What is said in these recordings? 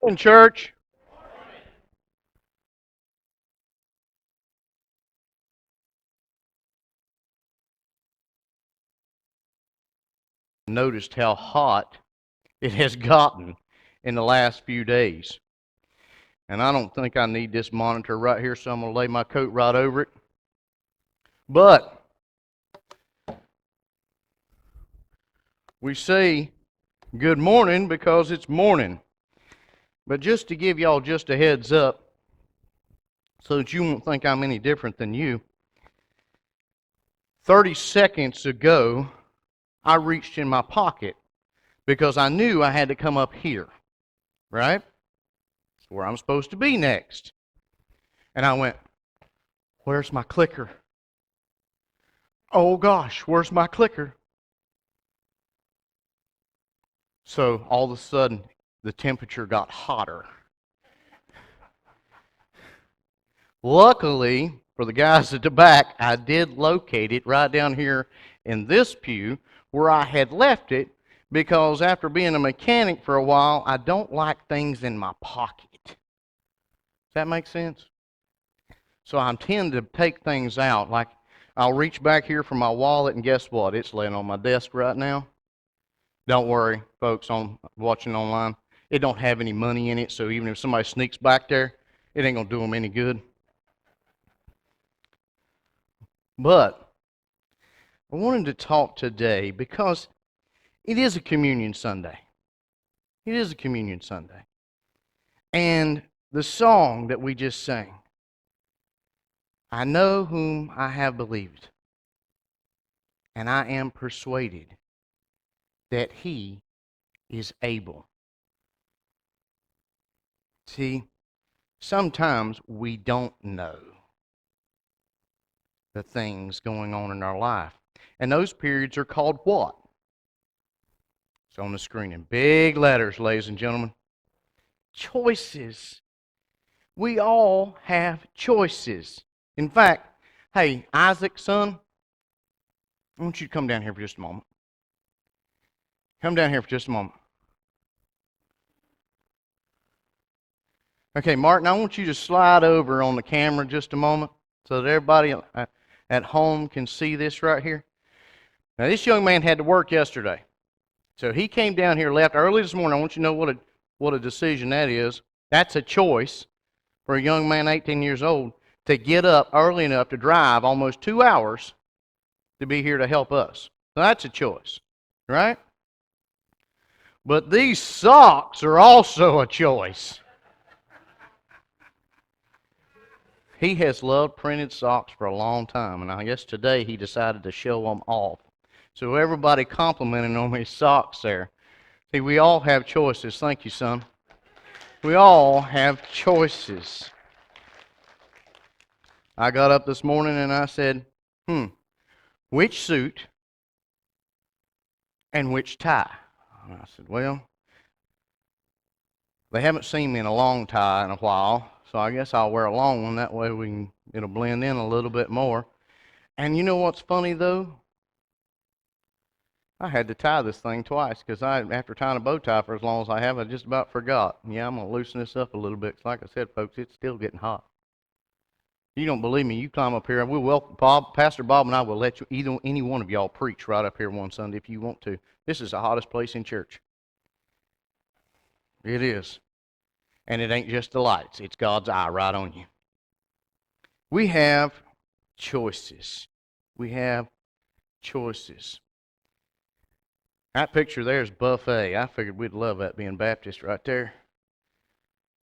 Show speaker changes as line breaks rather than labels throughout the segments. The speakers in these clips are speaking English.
In church. Noticed how hot it has gotten in the last few days. And I don't think I need this monitor right here, so I'm going to lay my coat right over it. But we say good morning because it's morning. But just to give y'all just a heads up, so that you won't think I'm any different than you, 30 seconds ago, I reached in my pocket because I knew I had to come up here, right? That's where I'm supposed to be next. And I went, where's my clicker? Oh gosh, where's my clicker? So all of a sudden, the temperature got hotter. Luckily, for the guys at the back, I did locate it right down here in this pew where I had left it because after being a mechanic for a while, I don't like things in my pocket. Does that make sense? So I tend to take things out. Like I'll reach back here for my wallet, and guess what? It's laying on my desk right now. Don't worry, folks on watching online. It don't have any money in it, so even if somebody sneaks back there, it ain't gonna do them any good. But I wanted to talk today because it is a communion Sunday. It is a communion Sunday. And the song that we just sang, I know whom I have believed, and I am persuaded that he is able. See, sometimes we don't know the things going on in our life. And those periods are called what? It's on the screen in big letters, ladies and gentlemen. Choices. We all have choices. In fact, hey, Isaac, son, I want you to come down here for just a moment. Come down here for just a moment. Okay, Martin, I want you to slide over on the camera just a moment so that everybody at home can see this right here. Now, this young man had to work yesterday. So he came down here, left early this morning. I want you to know what a decision that is. That's a choice for a young man 18 years old to get up early enough to drive almost 2 hours to be here to help us. Now, that's a choice, right? But these socks are also a choice. He has loved printed socks for a long time, and I guess today he decided to show them off. So everybody complimenting on his socks there. See, we all have choices. Thank you, son. We all have choices. I got up this morning and I said, which suit and which tie? And I said, well, they haven't seen me in a long tie in a while, so I guess I'll wear a long one. That way it'll blend in a little bit more. And you know what's funny, though? I had to tie this thing twice because after tying a bow tie for as long as I have, I just about forgot. Yeah, I'm going to loosen this up a little bit. Like I said, folks, it's still getting hot. You don't believe me, you climb up here. We'll welcome Pastor Bob and I will let you, any one of y'all preach right up here one Sunday if you want to. This is the hottest place in church. It is. And it ain't just the lights. It's God's eye right on you. We have choices. We have choices. That picture there is buffet. I figured we'd love that being Baptist right there.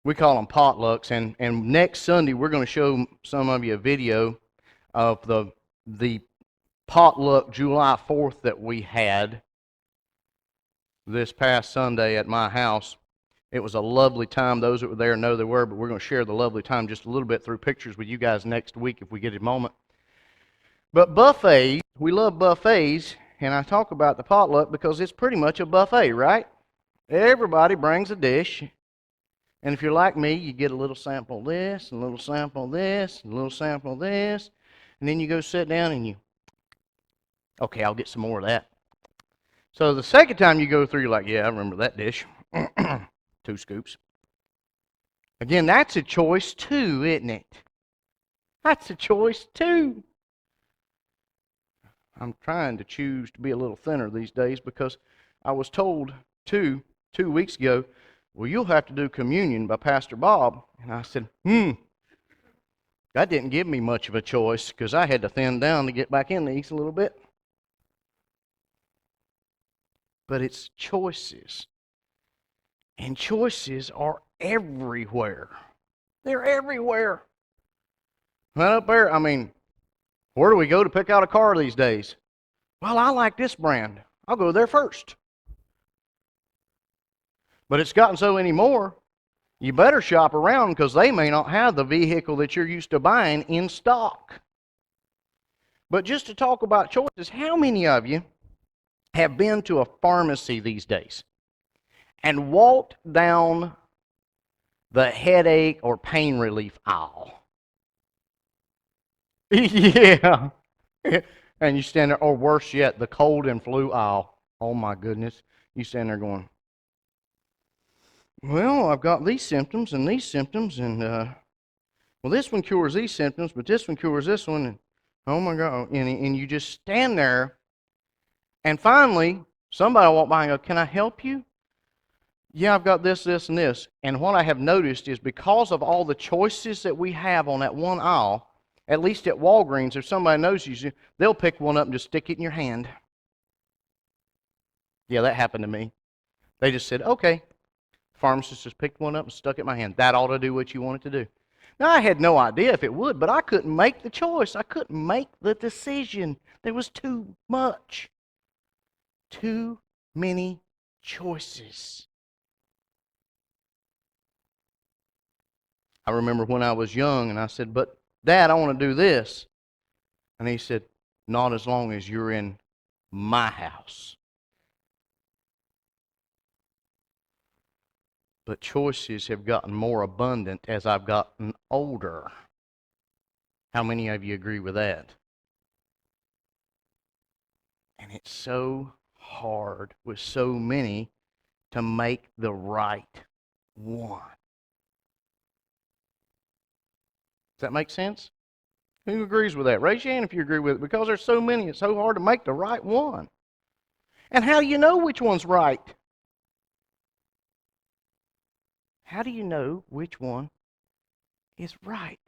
We call them potlucks, and next Sunday we're going to show some of you a video of the potluck July 4th that we had this past Sunday at my house. It was a lovely time. Those that were there know they were, but we're going to share the lovely time just a little bit through pictures with you guys next week if we get a moment. But buffets, we love buffets. And I talk about the potluck because it's pretty much a buffet, right? Everybody brings a dish. And if you're like me, you get a little sample of this, a little sample of this, a little sample of this. And then you go sit down and okay, I'll get some more of that. So the second time you go through, you're like, yeah, I remember that dish. 2 scoops. Again, that's a choice too, isn't it? That's a choice too. I'm trying to choose to be a little thinner these days because I was told two weeks ago, well, you'll have to do communion by Pastor Bob. And I said, that didn't give me much of a choice because I had to thin down to get back in these a little bit. But it's choices. And choices are everywhere. They're everywhere. Right up there, I mean, where do we go to pick out a car these days? Well, I like this brand. I'll go there first. But it's gotten so anymore, you better shop around because they may not have the vehicle that you're used to buying in stock. But just to talk about choices, how many of you have been to a pharmacy these days and walked down the headache or pain relief aisle? Yeah. And you stand there, or worse yet, the cold and flu aisle. Oh my goodness. You stand there going, well, I've got these symptoms, and well, this one cures these symptoms, but this one cures this one, and oh my God. And you just stand there, and finally, somebody will walk by and go, can I help you? Yeah, I've got this, this, and this. And what I have noticed is because of all the choices that we have on that one aisle, at least at Walgreens, if somebody knows you, they'll pick one up and just stick it in your hand. Yeah, that happened to me. They just said, okay. Pharmacist just picked one up and stuck it in my hand. That ought to do what you want it to do. Now, I had no idea if it would, but I couldn't make the choice. I couldn't make the decision. There was too much. Too many choices. I remember when I was young and I said, but Dad, I want to do this. And he said, not as long as you're in my house. But choices have gotten more abundant as I've gotten older. How many of you agree with that? And it's so hard with so many to make the right one. Does that make sense? Who agrees with that? Raise your hand if you agree with it. Because there's so many, it's so hard to make the right one. And how do you know which one's right? How do you know which one is right?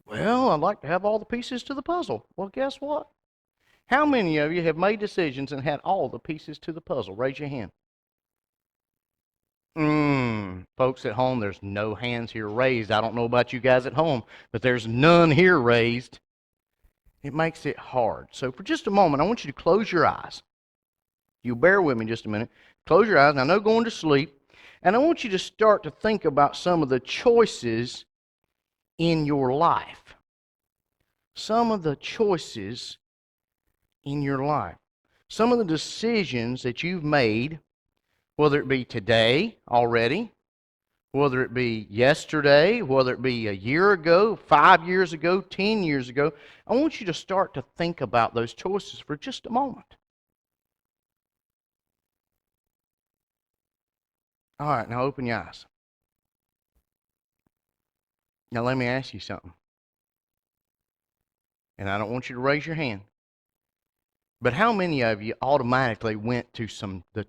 Well, I'd like to have all the pieces to the puzzle. Well, guess what? How many of you have made decisions and had all the pieces to the puzzle? Raise your hand. Folks at home, there's no hands here raised. I don't know about you guys at home, but there's none here raised. It makes it hard. So for just a moment, I want you to close your eyes. You bear with me just a minute. Close your eyes. Now, no going to sleep. And I want you to start to think about some of the choices in your life. Some of the choices in your life. Some of the decisions that you've made, whether it be today already, whether it be yesterday, whether it be a year ago, 5 years ago, 10 years ago. I want you to start to think about those choices for just a moment. All right, now open your eyes. Now let me ask you something. And I don't want you to raise your hand. But how many of you automatically went to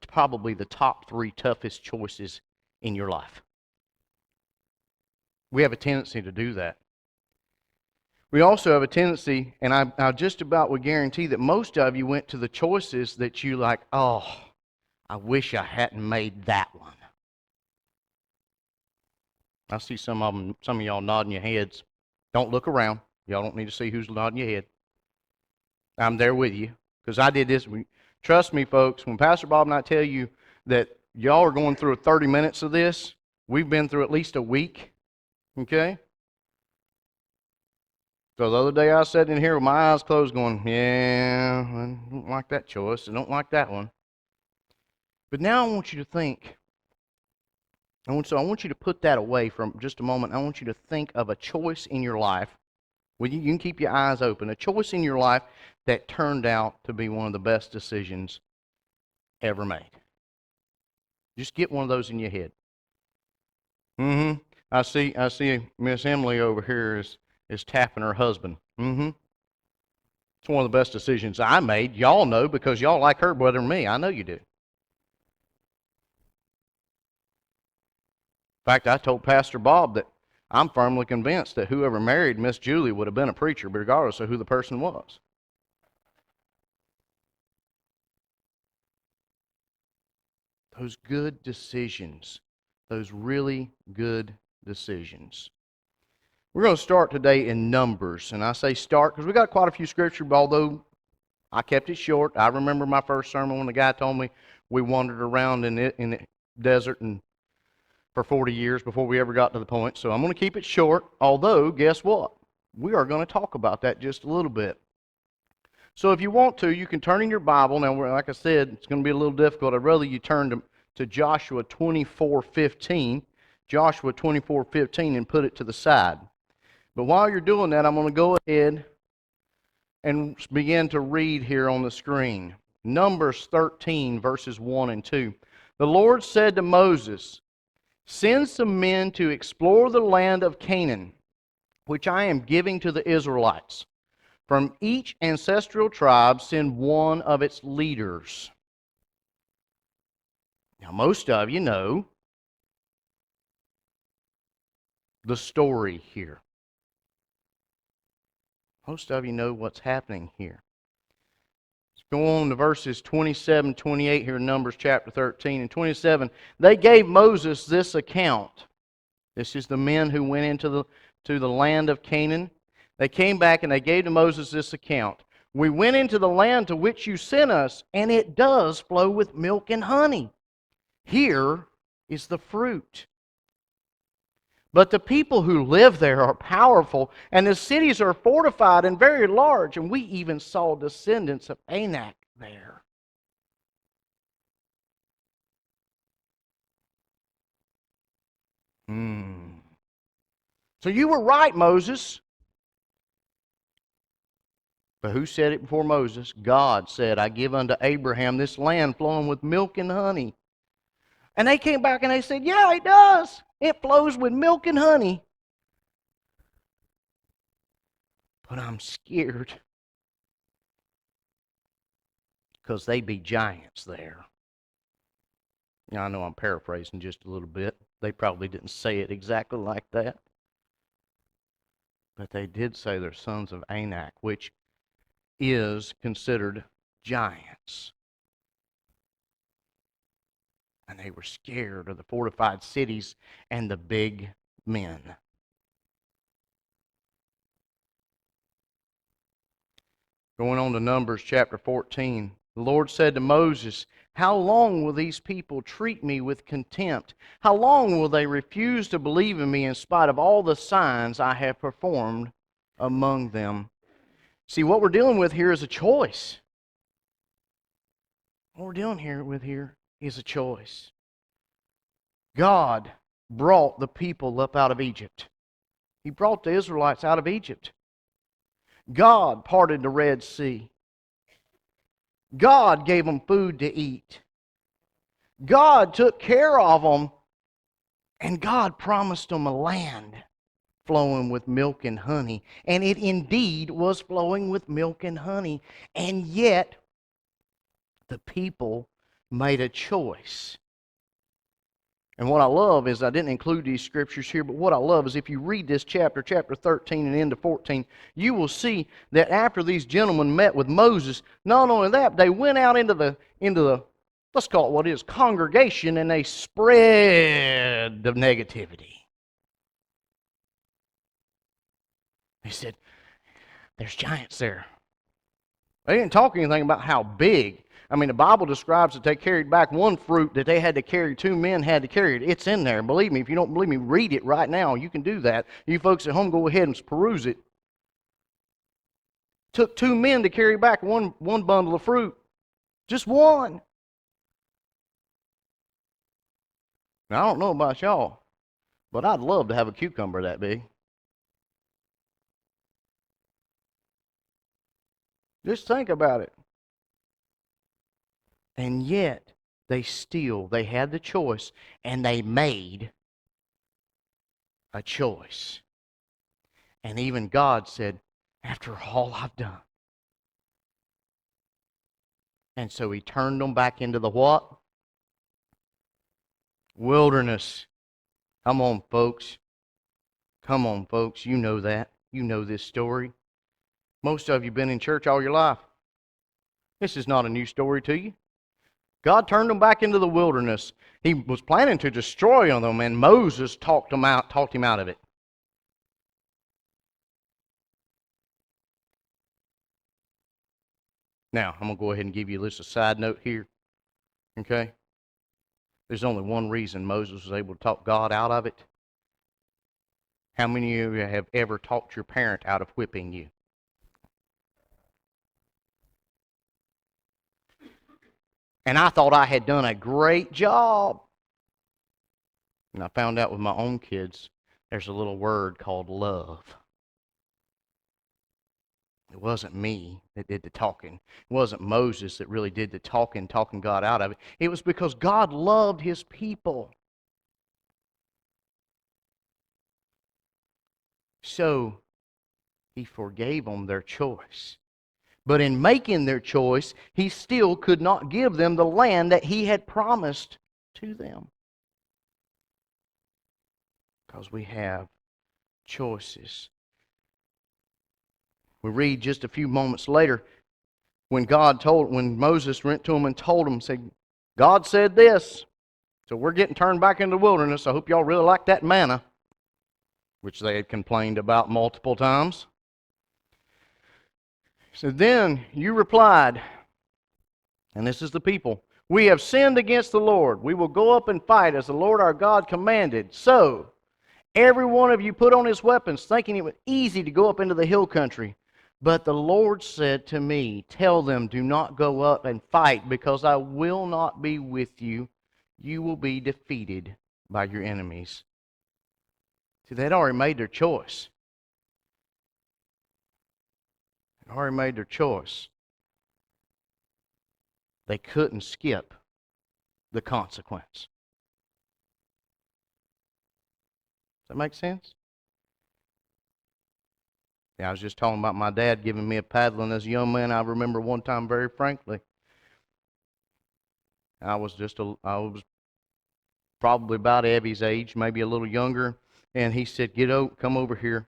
probably the top 3 toughest choices in your life? We have a tendency to do that. We also have a tendency, and I just about would guarantee that most of you went to the choices that you like, oh, I wish I hadn't made that one. I see some of y'all nodding your heads. Don't look around. Y'all don't need to see who's nodding your head. I'm there with you because I did this. Trust me, folks, when Pastor Bob and I tell you that y'all are going through 30 minutes of this, we've been through at least a week. Okay? So the other day I sat in here with my eyes closed going, yeah, I don't like that choice. I don't like that one. But now I want you to think. I want you to put that away for just a moment. I want you to think of a choice in your life. Well, you can keep your eyes open. A choice in your life that turned out to be one of the best decisions ever made. Just get one of those in your head. Mm-hmm. I see Miss Emily over here is tapping her husband. Mm-hmm. It's one of the best decisions I made. Y'all know because y'all like her better than me. I know you do. In fact, I told Pastor Bob that I'm firmly convinced that whoever married Miss Julie would have been a preacher, regardless of who the person was. Those good decisions, those really good decisions. We're going to start today in Numbers. And I say start because we got quite a few scripture, although I kept it short. I remember my first sermon when the guy told me we wandered around in the desert and for 40 years before we ever got to the point. So I'm going to keep it short, although, guess what? We are going to talk about that just a little bit. So if you want to, you can turn in your Bible. Now, like I said, it's going to be a little difficult. I'd rather you turn to Joshua 24:15, Joshua 24:15, and put it to the side. But while you're doing that, I'm going to go ahead and begin to read here on the screen. Numbers 13, verses 1 and 2. The Lord said to Moses, "Send some men to explore the land of Canaan, which I am giving to the Israelites. From each ancestral tribe, send one of its leaders." Now, most of you know the story here. Most of you know what's happening here. Let's go on to verses 27, 28 here in Numbers chapter 13. And 27, they gave Moses this account. This is the men who went to the land of Canaan. They came back and they gave to Moses this account. "We went into the land to which you sent us, and it does flow with milk and honey. Here is the fruit. But the people who live there are powerful, and the cities are fortified and very large, and we even saw descendants of Anak there." So you were right, Moses. But who said it before Moses? God said, "I give unto Abraham this land flowing with milk and honey." And they came back and they said, "Yeah, it does. It flows with milk and honey. But I'm scared because they be giants there." Now, I know I'm paraphrasing just a little bit. They probably didn't say it exactly like that. But they did say they're sons of Anak, which is considered giants. And they were scared of the fortified cities and the big men. Going on to Numbers chapter 14, the Lord said to Moses, "How long will these people treat me with contempt? How long will they refuse to believe in me in spite of all the signs I have performed among them?" See, what we're dealing with here is a choice. What we're dealing here is a choice. God brought the people up out of Egypt. He brought the Israelites out of Egypt. God parted the Red Sea. God gave them food to eat. God took care of them, and God promised them a land flowing with milk and honey. And it indeed was flowing with milk and honey. And yet, the people made a choice. And what I love is, I didn't include these scriptures here, but what I love is if you read this chapter 13 and into 14, you will see that after these gentlemen met with Moses, not only that, they went out into the let's call it what is, congregation, and they spread the negativity. They said, "There's giants there." They didn't talk anything about how big. I mean, the Bible describes that they carried back one fruit that they had to carry, two men had to carry it. It's in there. Believe me, if you don't believe me, read it right now. You can do that. You folks at home, go ahead and peruse it. Took two men to carry back one bundle of fruit. Just one. Now, I don't know about y'all, but I'd love to have a cucumber that big. Just think about it. And yet, they had the choice, and they made a choice. And even God said, after all I've done. And so he turned them back into the what? Wilderness. Come on, folks. Come on, folks. You know that. You know this story. Most of you have been in church all your life. This is not a new story to you. God turned them back into the wilderness. He was planning to destroy them, and Moses talked him out of it. Now, I'm going to go ahead and give you a little side note here. Okay? There's only one reason Moses was able to talk God out of it. How many of you have ever talked your parent out of whipping you? And I thought I had done a great job. And I found out with my own kids, there's a little word called love. It wasn't me that did the talking. It wasn't Moses that really did the talking God out of it. It was because God loved his people. So he forgave them their choice. But in making their choice, he still could not give them the land that he had promised to them. Because we have choices. We read just a few moments later when Moses went to him and told him, said, God said this, so we're getting turned back into the wilderness. I hope y'all really like that manna, which they had complained about multiple times. So then you replied, and this is the people, we have sinned against the Lord. We will go up and fight as the Lord our God commanded. So every one of you put on his weapons, thinking it was easy to go up into the hill country. But the Lord said to me, tell them, do not go up and fight, because I will not be with you. You will be defeated by your enemies. See, they'd already made their choice. They'd already made their choice. They couldn't skip the consequence. Does that make sense? Yeah, I was just talking about my dad giving me a paddling as a young man. I remember one time very frankly. I was probably about Evie's age, maybe a little younger, and he said, come over here.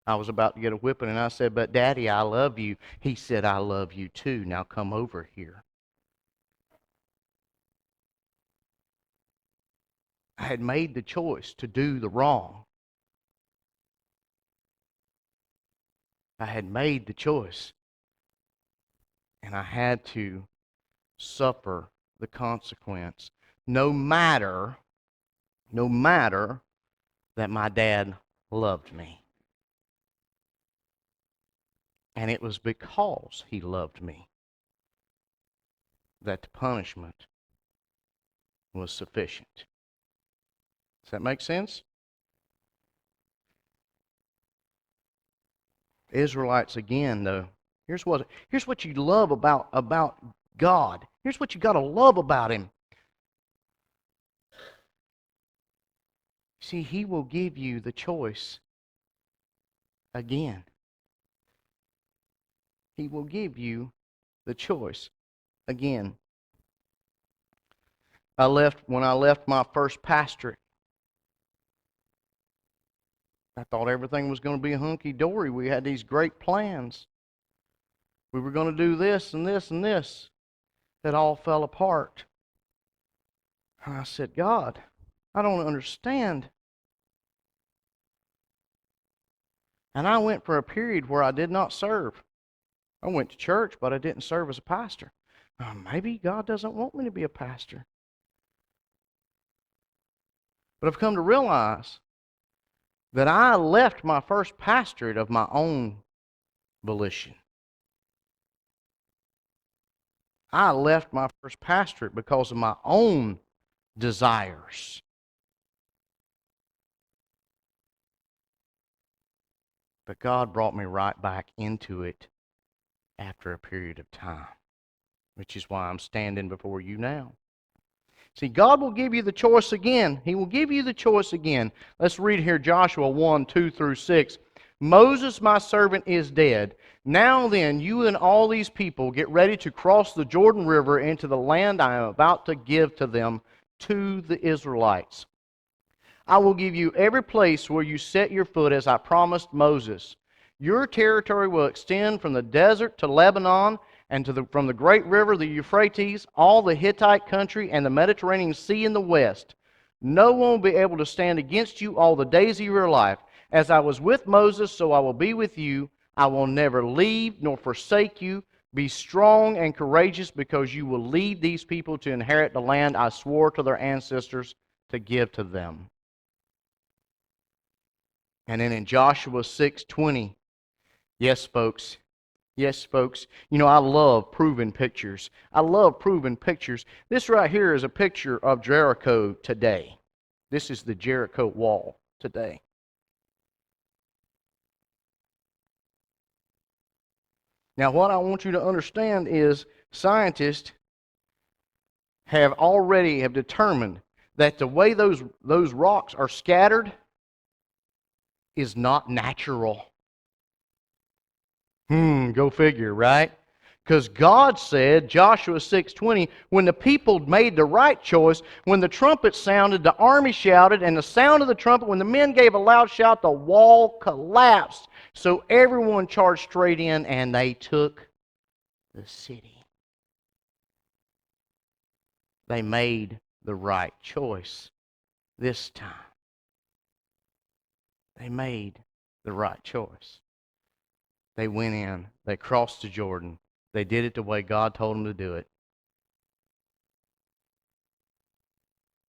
I was about to get a whipping, and I said, but Daddy, I love you. He said, I love you too. Now come over here. I had made the choice to do the wrong. I had made the choice, and I had to suffer the consequence, no matter that my dad loved me. And it was because he loved me that the punishment was sufficient. Does that make sense? Israelites again, though. Here's what you love about God. Here's what you got to love about him. See, he will give you the choice again. He will give you the choice again. When I left my first pastorate, I thought everything was going to be hunky-dory. We had these great plans. We were going to do this and this and this. That all fell apart. And I said, God, I don't understand. And I went for a period where I did not serve. I went to church, but I didn't serve as a pastor. Maybe God doesn't want me to be a pastor. But I've come to realize that I left my first pastorate of my own volition. I left my first pastorate because of my own desires. But God brought me right back into it after a period of time, which is why I'm standing before you now. See, God will give you the choice again. He will give you the choice again. Let's read here Joshua 1, 2 through 6. Moses, my servant, is dead. Now then, you and all these people get ready to cross the Jordan River into the land I am about to give to them, to the Israelites. I will give you every place where you set your foot, as I promised Moses. Your territory will extend from the desert to Lebanon, and from the great river, the Euphrates, all the Hittite country, and the Mediterranean Sea in the west. No one will be able to stand against you all the days of your life. As I was with Moses, so I will be with you. I will never leave nor forsake you. Be strong and courageous, because you will lead these people to inherit the land I swore to their ancestors to give to them. And then in Joshua 6:20, yes, folks. Yes, folks. You know, I love proving pictures. I love proving pictures. This right here is a picture of Jericho today. This is the Jericho wall today. Now, what I want you to understand is scientists have determined that the way those rocks are scattered is not natural. Go figure, right? Because God said, Joshua 6:20, when the people made the right choice, when the trumpet sounded, the army shouted, and the sound of the trumpet, when the men gave a loud shout, the wall collapsed. So everyone charged straight in, and they took the city. They made the right choice this time. They made the right choice. They went in. They crossed the Jordan. They did it the way God told them to do it.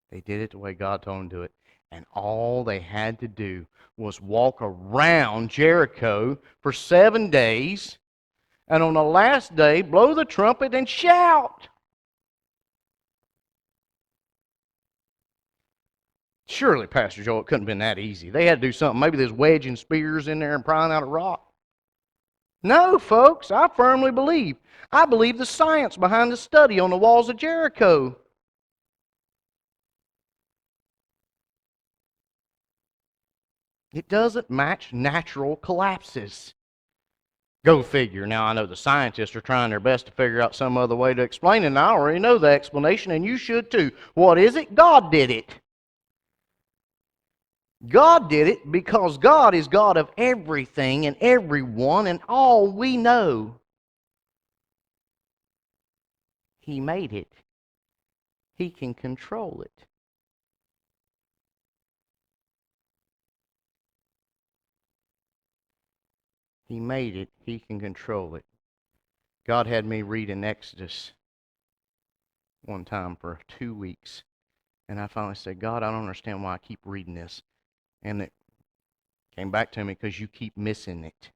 They did it the way God told them to do it. And all they had to do was walk around Jericho for 7 days, and on the last day, blow the trumpet and shout. Surely, Pastor Joel, it couldn't have been that easy. They had to do something. Maybe there's wedging spears in there and prying out a rock. No, folks, I firmly believe. I believe the science behind the study on the walls of Jericho. It doesn't match natural collapses. Go figure. Now, I know the scientists are trying their best to figure out some other way to explain it, and I already know the explanation, and you should too. What is it? God did it. God did it because God is God of everything and everyone and all we know. He made it. He can control it. He made it. He can control it. God had me read in Exodus one time for 2 weeks. And I finally said, God, I don't understand why I keep reading this. And it came back to me because you keep missing it.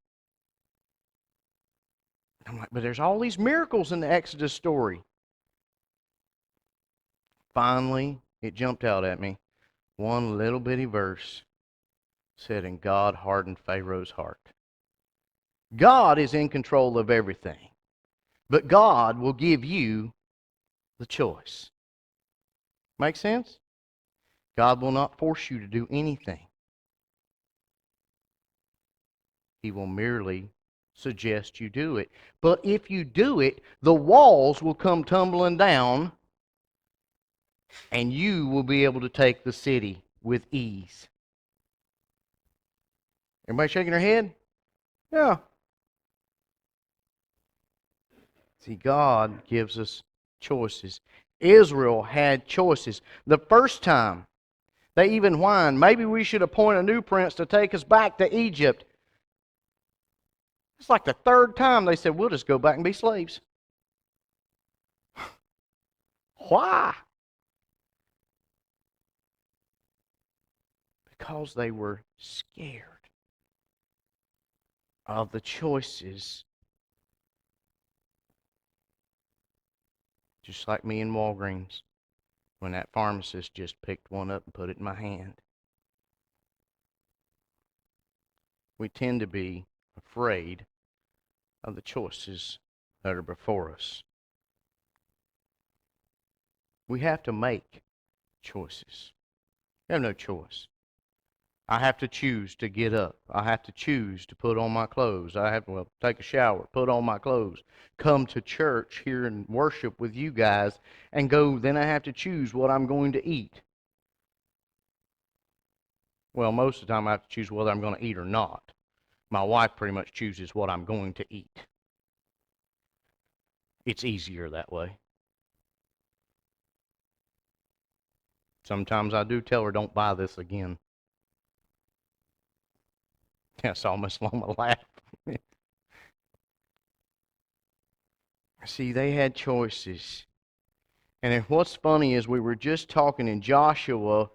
I'm like, but there's all these miracles in the Exodus story. Finally, it jumped out at me. One little bitty verse said, and God hardened Pharaoh's heart. God is in control of everything. But God will give you the choice. Make sense? God will not force you to do anything. He will merely suggest you do it. But if you do it, the walls will come tumbling down, and you will be able to take the city with ease. Everybody shaking their head? Yeah. See, God gives us choices. Israel had choices. The first time, they even whined, maybe we should appoint a new prince to take us back to Egypt. It's like the third time they said, we'll just go back and be slaves. Why? Because they were scared of the choices. Just like me in Walgreens, when that pharmacist just picked one up and put it in my hand. We tend to be afraid of the choices that are before us. We have to make choices. We have no choice. I have to choose to get up. I have to choose to put on my clothes. I have to take a shower, put on my clothes, come to church here and worship with you guys, and go. Then I have to choose what I'm going to eat. Well, most of the time I have to choose whether I'm going to eat or not. My wife pretty much chooses what I'm going to eat. It's easier that way. Sometimes I do tell her, don't buy this again. That's almost on my lap. See, they had choices. And what's funny is we were just talking in Joshua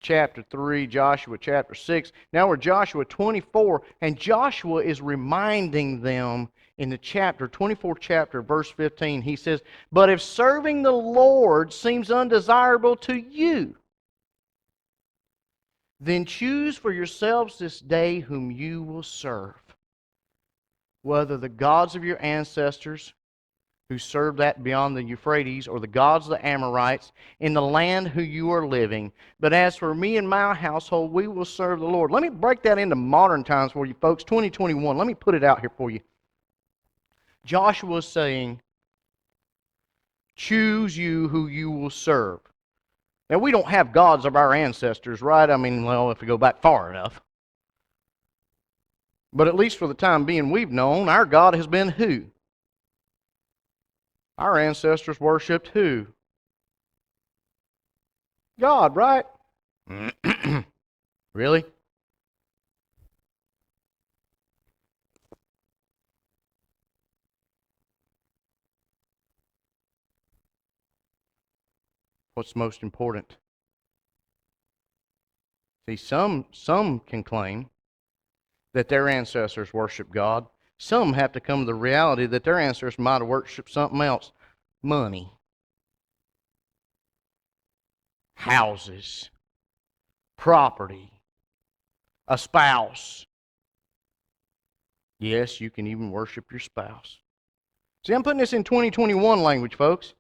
chapter 3, Joshua chapter 6. Now we're Joshua 24, and Joshua is reminding them in the chapter, 24th chapter, verse 15. He says, "But if serving the Lord seems undesirable to you, then choose for yourselves this day whom you will serve, whether the gods of your ancestors who served that beyond the Euphrates, or the gods of the Amorites in the land who you are living. But as for me and my household, we will serve the Lord." Let me break that into modern times for you folks, 2021. Let me put it out here for you. Joshua is saying, choose you who you will serve. Now, we don't have gods of our ancestors, right? I mean, well, if we go back far enough. But at least for the time being we've known, our God has been who? Our ancestors worshipped who? God, right? Really? What's most important? See, some can claim that their ancestors worshiped God. Some have to come to the reality that their ancestors might have worshipped something else. Money, houses, property, a spouse. Yes, you can even worship your spouse. See, I'm putting this in 2021 language, folks.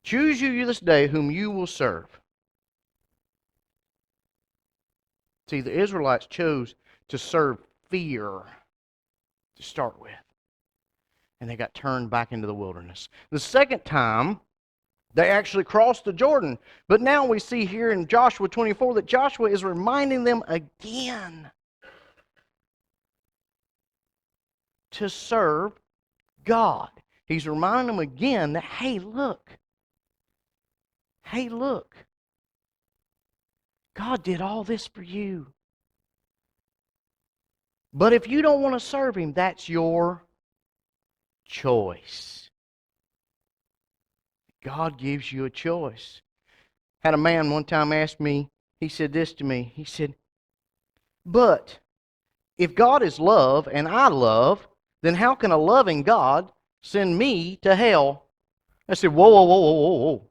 Choose you this day whom you will serve. See, the Israelites chose to serve fear to start with, and they got turned back into the wilderness. The second time, they actually crossed the Jordan. But now we see here in Joshua 24 that Joshua is reminding them again to serve God. He's reminding them again that, hey, look, God did all this for you. But if you don't want to serve Him, that's your choice. God gives you a choice. Had a man one time ask me, he said this to me. He said, but if God is love and I love, then how can a loving God send me to hell? I said, whoa, whoa, whoa, whoa, whoa, whoa.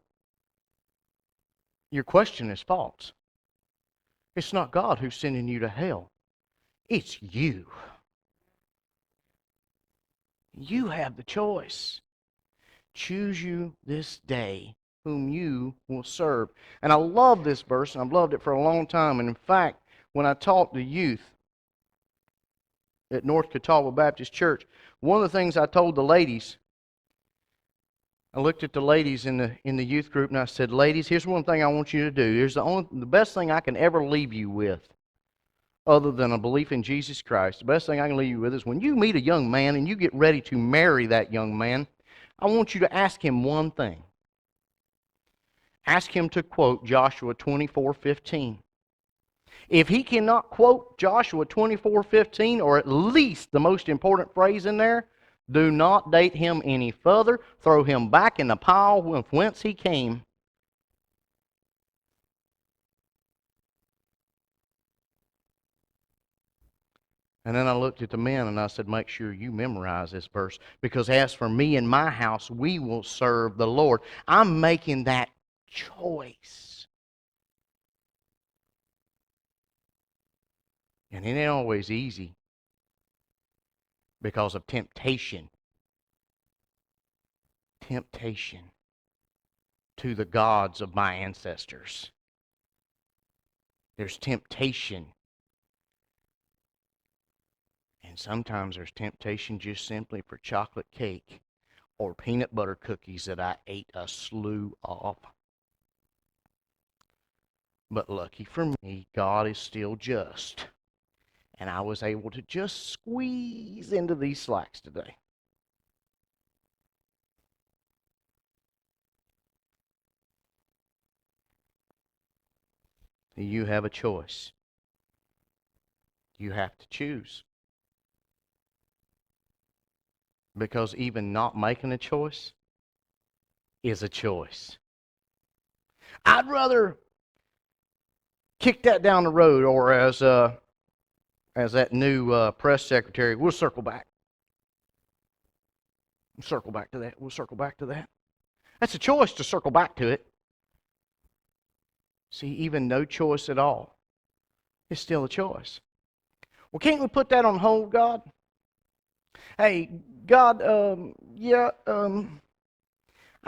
Your question is false. It's not God who's sending you to hell. It's you. You have the choice. Choose you this day whom you will serve. And I love this verse, and I've loved it for a long time. And in fact, when I taught the youth at North Catawba Baptist Church, one of the things I told the ladies, I looked at the ladies in the youth group and I said, ladies, here's one thing I want you to do. Here's the best thing I can ever leave you with, other than a belief in Jesus Christ. The best thing I can leave you with is when you meet a young man and you get ready to marry that young man, I want you to ask him one thing. Ask him to quote Joshua 24:15. If he cannot quote Joshua 24:15, or at least the most important phrase in there, do not date him any further. Throw him back in the pile whence he came. And then I looked at the men and I said, make sure you memorize this verse. Because as for me and my house, we will serve the Lord. I'm making that choice. And it ain't always easy because of temptation. Temptation to the gods of my ancestors. There's temptation. And sometimes there's temptation just simply for chocolate cake or peanut butter cookies that I ate a slew of. But lucky for me, God is still just. And I was able to just squeeze into these slacks today. You have a choice. You have to choose. Because even not making a choice is a choice. I'd rather kick that down the road, or as that new press secretary, we'll circle back. We'll circle back to that. We'll circle back to that. That's a choice to circle back to it. See, even no choice at all is still a choice. Well, can't we put that on hold, God? Hey, God, I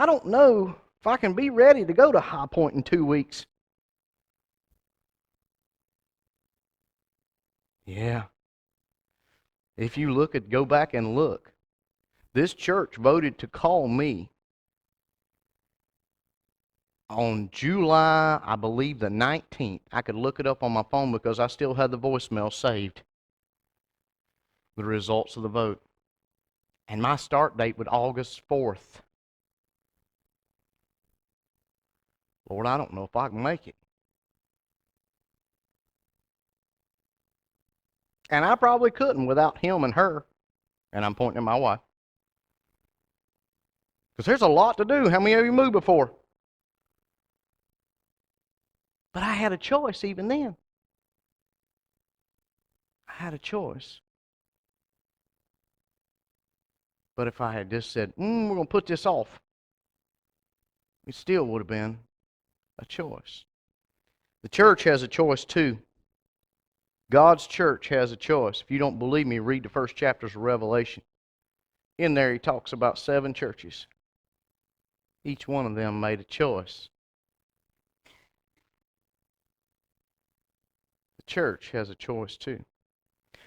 don't know if I can be ready to go to High Point in 2 weeks. Yeah. If you go back and look, this church voted to call me on July, I believe, the 19th. I could look it up on my phone because I still had the voicemail saved. The results of the vote. And my start date was August 4th. Lord, I don't know if I can make it. And I probably couldn't without him and her. And I'm pointing at my wife. Because there's a lot to do. How many of you moved before? But I had a choice even then. I had a choice. But if I had just said, we're going to put this off, it still would have been a choice. The church has a choice too. God's church has a choice. If you don't believe me, read the first chapters of Revelation. In there he talks about 7 churches. Each one of them made a choice. The church has a choice too.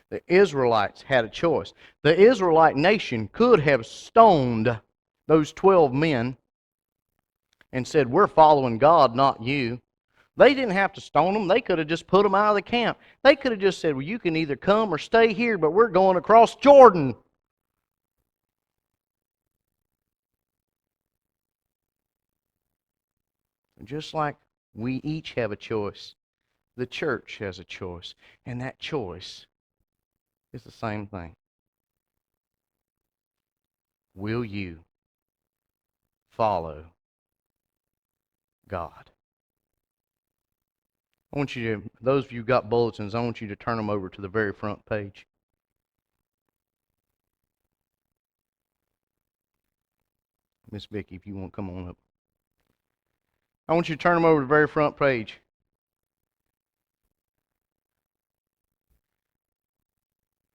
The Israelites had a choice. The Israelite nation could have stoned those 12 men and said, we're following God, not you. They didn't have to stone them. They could have just put them out of the camp. They could have just said, well, you can either come or stay here, but we're going across Jordan. Just like we each have a choice, the church has a choice. And that choice is the same thing. Will you follow God? I want you to, those of you who got bulletins, I want you to turn them over to the very front page. Miss Vicki, if you want to come on up. I want you to turn them over to the very front page.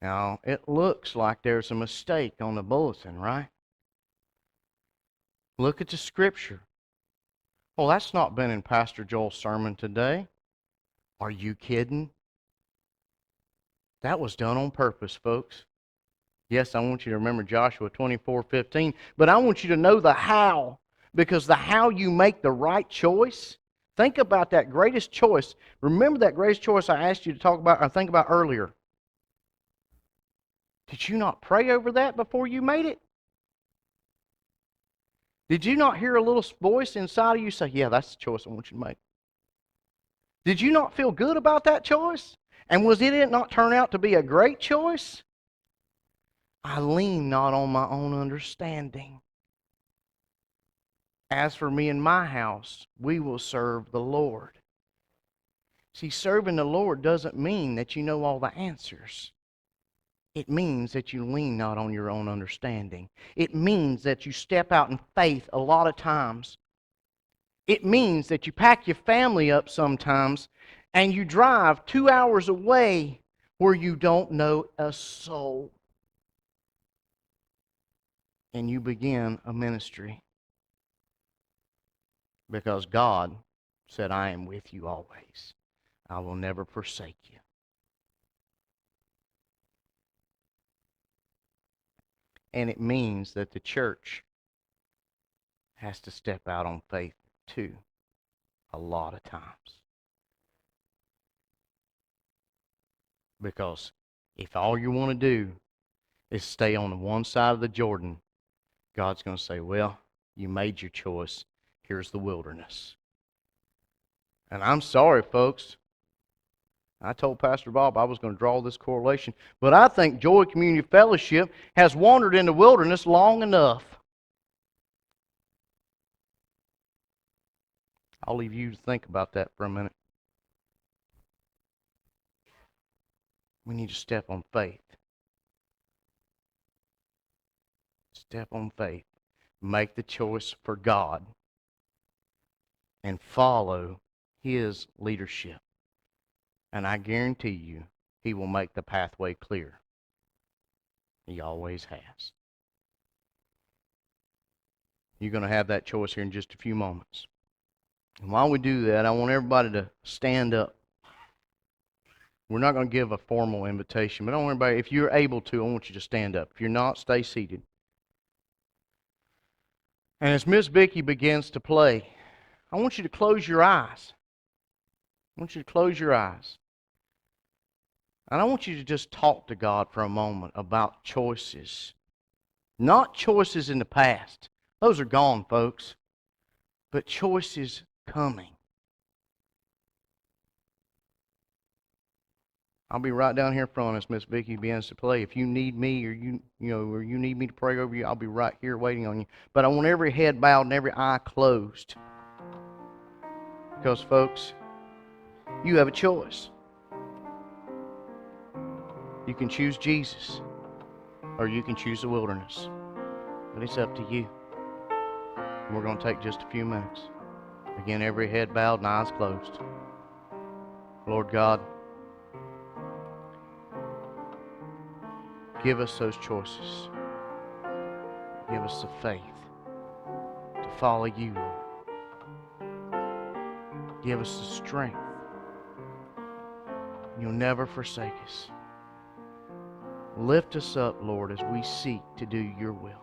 Now, it looks like there's a mistake on the bulletin, right? Look at the scripture. Well, that's not been in Pastor Joel's sermon today. Are you kidding? That was done on purpose, folks. Yes, I want you to remember Joshua 24:15, but I want you to know the how, because the how you make the right choice. Think about that greatest choice. Remember that greatest choice I asked you to talk about or think about earlier. Did you not pray over that before you made it? Did you not hear a little voice inside of you say, yeah, that's the choice I want you to make? Did you not feel good about that choice? And was it not turn out to be a great choice? I lean not on my own understanding. As for me and my house, we will serve the Lord. See, serving the Lord doesn't mean that you know all the answers. It means that you lean not on your own understanding. It means that you step out in faith a lot of times. It means that you pack your family up sometimes and you drive 2 hours away where you don't know a soul. And you begin a ministry. Because God said, I am with you always. I will never forsake you. And it means that the church has to step out on faith too, a lot of times. Because if all you want to do is stay on the one side of the Jordan, God's going to say, well, you made your choice. Here's the wilderness. And I'm sorry, folks. I told Pastor Bob I was going to draw this correlation. But I think Joy Community Fellowship has wandered in the wilderness long enough. I'll leave you to think about that for a minute. We need to step on faith. Step on faith. Make the choice for God. And follow His leadership. And I guarantee you, He will make the pathway clear. He always has. You're going to have that choice here in just a few moments. And while we do that, I want everybody to stand up. We're not going to give a formal invitation, but I want everybody, if you're able to, I want you to stand up. If you're not, stay seated. And as Miss Vicki begins to play, I want you to close your eyes. I want you to close your eyes. And I want you to just talk to God for a moment about choices. Not choices in the past. Those are gone, folks. But choices coming. I'll be right down here in front as Miss Vicki begins to play. If you need me or you need me to pray over you, I'll be right here waiting on you. But I want every head bowed and every eye closed. Because, folks, you have a choice. You can choose Jesus or you can choose the wilderness. But it's up to you. And we're going to take just a few minutes. Again, every head bowed and eyes closed. Lord God, give us those choices. Give us the faith to follow you, Lord. Give us the strength. You'll never forsake us. Lift us up, Lord, as we seek to do your will.